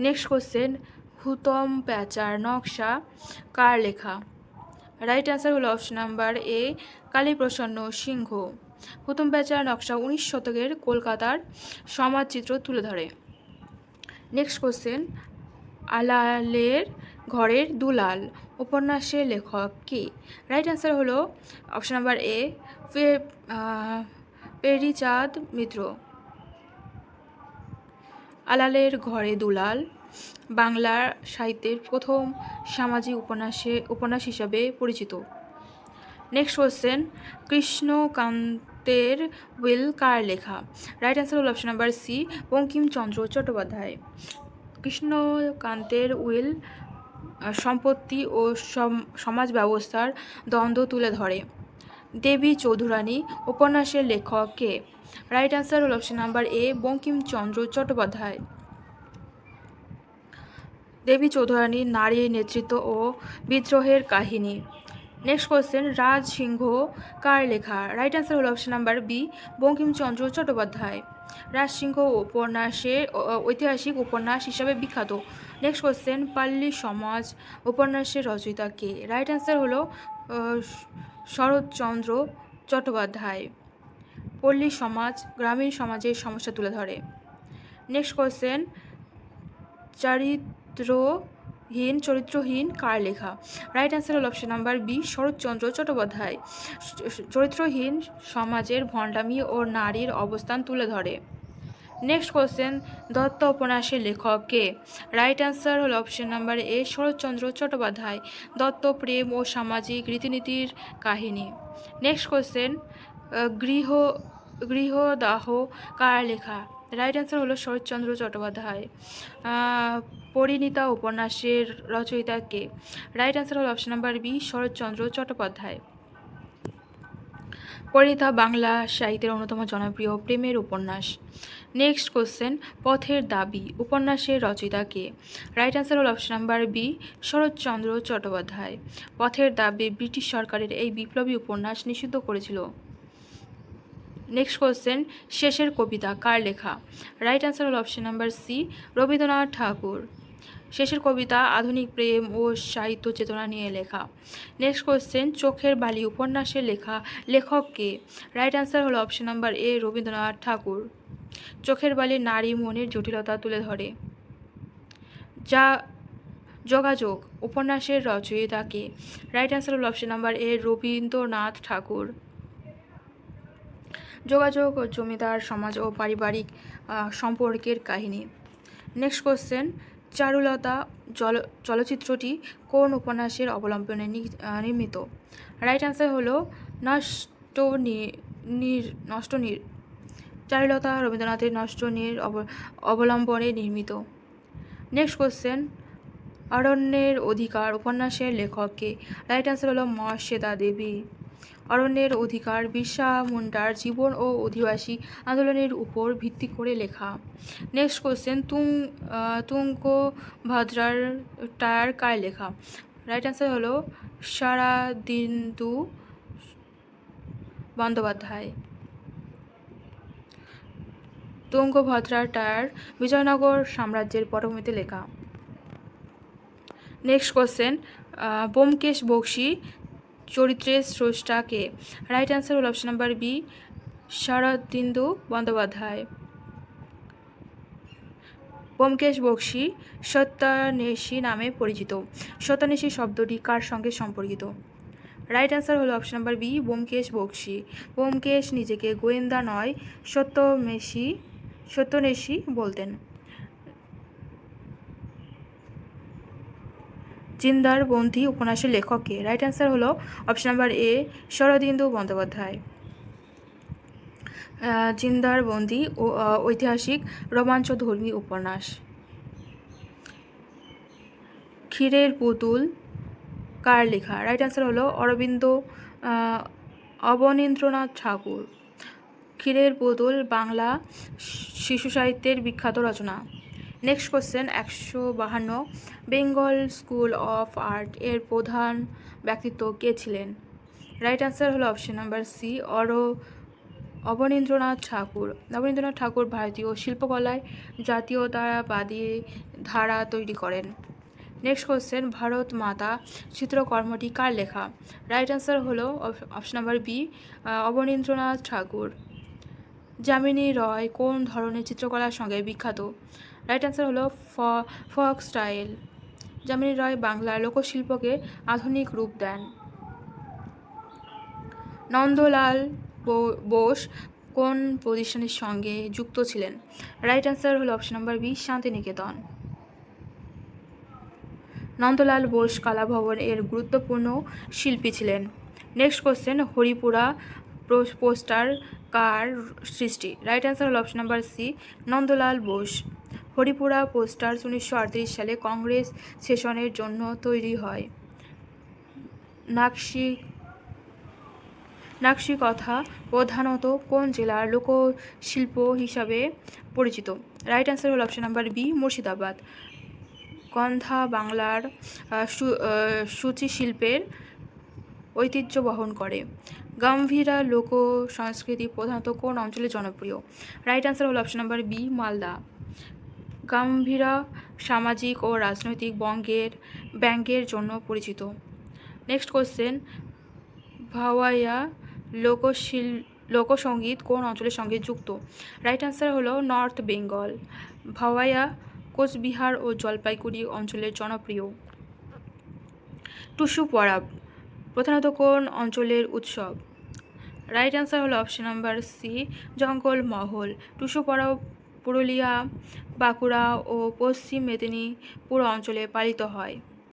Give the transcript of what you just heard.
Next question, হুতম প্যাঁচার নকশা কার লেখা? রাইট অ্যান্সার হলো অপশন নাম্বার এ, কালীপ্রসন্ন সিংহ। হুতম প্যাঁচার নকশা 19 শতকের কলকাতার সমাজচিত্র তুলে ধরে। নেক্সট কোশ্চেন, আলালের ঘরের দুলাল উপন্যাসের লেখক কে? রাইট অ্যান্সার হলো option number A, Peary Chand Mitra. আলালের ঘরে দুলাল বাংলা সাহিত্যের প্রথম সামাজিক উপন্যাস হিসাবে পরিচিত। নেক্সট কোশ্চেন, কৃষ্ণকান্তের উইল কার লেখা? রাইট অ্যান্সার হল option number C, Bankim Chandra Chattopadhyay. কৃষ্ণকান্তের উইল সম্পত্তি ও সমাজ ব্যবস্থার দ্বন্দ্ব তুলে ধরে। দেবী চৌধুরানী উপন্যাসের লেখক কে? রাইট অ্যান্সার হল option number A, Bankim Chandra Chattopadhyay. Devi Chaudhurani নারীর নেতৃত্ব ও বিদ্রোহের কাহিনী। নেক্সট কোশ্চেন, রাজ সিংহ কার লেখা? রাইট অ্যান্সার হল option number B, Bankim Chandra Chattopadhyay. Raj Singha উপন্যাসের ঐতিহাসিক উপন্যাস হিসাবে বিখ্যাত। নেক্সট কোশ্চেন, পাল্লী সমাজ উপন্যাসের রচয়িতা কে? রাইট অ্যান্সার হলো শরৎচন্দ্র চট্টোপাধ্যায়। পল্লী সমাজ গ্রামীণ সমাজের সমস্যা তুলে ধরে। নেক্সট কোশ্চেন, চরিত্রহীন কার লেখা? রাইট অ্যান্সার হল option number B, Saratchandra Chattopadhyay. Charitraheen সমাজের ভণ্ডামি ও নারীর অবস্থান তুলে ধরে। নেক্সট কোশ্চেন, দত্ত উপন্যাসের লেখক কে? রাইট অ্যান্সার হল option number A, Sharatchandra Chattopadhyay. Datta প্রেম ও সামাজিক রীতিনীতির কাহিনী। নেক্সট কোশ্চেন, গৃহদাহ কার লেখা? রাইট অ্যান্সার হলো শরৎচন্দ্র চট্টোপাধ্যায়। পরিণীতা উপন্যাসের রচয়িতা কে? রাইট অ্যান্সার হলো option number B, Saratchandra Chattopadhyay. Parineeta Bangla সাহিত্যের অন্যতম জনপ্রিয় প্রেমের উপন্যাস। নেক্সট কোশ্চেন, পথের দাবি উপন্যাসের রচয়িতা কে? রাইট অ্যান্সার হল option number B, Saratchandra Chattopadhyay. পথের দাবি ব্রিটিশ সরকারের এই বিপ্লবী উপন্যাস নিষিদ্ধ করেছিল। নেক্সট কোশ্চেন, শেষের কবিতা কার লেখা? রাইট অ্যান্সার হল অপশন নাম্বার সি, রবীন্দ্রনাথ ঠাকুর। শেষের কবিতা আধুনিক প্রেম ও সাহিত্য চেতনা নিয়ে লেখা। নেক্সট কোশ্চেন, চোখের বালি উপন্যাসের লেখক কে? রাইট অ্যান্সার হলো অপশন নাম্বার এ, রবীন্দ্রনাথ ঠাকুর। চোখের বালি নারী মনের জটিলতা তুলে ধরে। যোগাযোগ উপন্যাসের রচয়িতা কে? রাইট অ্যান্সার হলো অপশন নাম্বার এ, রবীন্দ্রনাথ ঠাকুর। যোগাযোগ ও জমিদার সমাজ ও পারিবারিক সম্পর্কের কাহিনী। নেক্সট কোশ্চেন, চারুলতা চলচ্চিত্রটি কোন উপন্যাসের অবলম্বনে নির্মিত? রাইট অ্যান্সার হলো নষ্টনীড়। চারুলতা রবীন্দ্রনাথের নষ্টনীড় অবলম্বনে নির্মিত। নেক্সট কোশ্চেন, অরণ্যের অধিকার উপন্যাসের লেখক কে? রাইট অ্যান্সার হলো মহাশ্বেতা দেবী। অরণ্যের অধিকার বিরসা মুন্ডার জীবন ও অধিবাসী আন্দোলনের উপর ভিত্তি করে লেখা। নেক্সট কোশ্চেন, তুঙ্গভদ্রার টায়ার কার লেখা? রাইট অ্যান্সার হলো শরদিন্দু বন্দ্যোপাধ্যায়। তুঙ্গভদ্রার টায়ার বিজয়নগর সাম্রাজ্যের পটভূমিতে লেখা। নেক্সট কোশ্চেন, ব্যোমকেশ বক্সী চরিত্রের স্রষ্টা কে? রাইট অ্যান্সার হল option number B, Sharadindu Bandyopadhyay. Byomkesh Bakshi সত্যান্বেষী নামে পরিচিত। সত্যান্বেষী শব্দটি কার সঙ্গে সম্পর্কিত? রাইট অ্যান্সার হলো option number B, Byomkesh Bakshi. Byomkesh নিজেকে গোয়েন্দা নয়, সত্যান্বেষী বলতেন। জিন্দার বন্দী উপন্যাসের লেখক কে? রাইট অ্যান্সার হলো অপশন নাম্বার এ, শরদিন্দু বন্দ্যোপাধ্যায়। জিন্দার বন্দী ঐতিহাসিক রোমাঞ্চধর্মী উপন্যাস। ক্ষীরের পুতুল কার লেখা? রাইট অ্যান্সার হলো অবনীন্দ্রনাথ ঠাকুর। ক্ষীরের পুতুল বাংলা শিশু সাহিত্যের বিখ্যাত রচনা। Next question, 152 Bengal school of art এর প্রধান ব্যক্তিত্ব কে ছিলেন? রাইট অ্যান্সার হলো option number C, Abanindranath Tagore. Abanindranath Tagore ভারতীয় শিল্পকলায় জাতীয়তাবাদী ধারা তৈরি করেন। নেক্সট কোশ্চেন, ভারত মাতা চিত্রকর্মটি কার লেখা? রাইট অ্যান্সার হলো অপশন নাম্বার বি, অবনীন্দ্রনাথ ঠাকুর। যামিনী রয় কোন ধরনের চিত্রকলার সঙ্গে বিখ্যাত? রাইট অ্যান্সার হলো ফক স্টাইল। যামিনী রয় বাংলার লোকশিল্পকে আধুনিক রূপ দেন। নন্দলাল বোস কোন প্রতিষ্ঠানের সঙ্গে যুক্ত ছিলেন? রাইট অ্যান্সার হলো option number B, Santiniketan. Nandalal Bose Kala Bhavana এর গুরুত্বপূর্ণ শিল্পী ছিলেন। নেক্সট কোশ্চেন, হরিপুরা পোস্টার কার সৃষ্টি? রাইট অ্যান্সার হলো option number C, Nandalal Bose. Haripura poster 1938 সালে কংগ্রেস সেশনের জন্য তৈরি হয়। নাকশি কথা প্রধানত কোন জেলার লোকশিল্প হিসাবে পরিচিত? রাইট অ্যান্সার হলো অপশন নাম্বার বি, মুর্শিদাবাদ। গন্ধা বাংলার সূচি শিল্পের ঐতিহ্য বহন করে। গাম্ভীরা লোক সংস্কৃতি প্রধানত কোন অঞ্চলে জনপ্রিয়? রাইট অ্যান্সার হলো অপশন নাম্বার বি, মালদা। গাম্ভীরা সামাজিক ও রাজনৈতিক ব্যঙ্গের জন্য পরিচিত। নেক্সট কোশ্চেন, ভাওয়াইয়া লোকসঙ্গীত কোন অঞ্চলের সঙ্গে যুক্ত? রাইট অ্যান্সার হলো নর্থ বেঙ্গল। ভাওয়াইয়া কোচবিহার ও জলপাইগুড়ি অঞ্চলের জনপ্রিয়। টুসু পরব প্রধানত কোন অঞ্চলের উৎসব? রাইট অ্যান্সার হলো option number C, Jangalmahal. Tusu Parab Purulia, Bankura ও পশ্চিম মেদিনীপুর অঞ্চলে পালিত হয়।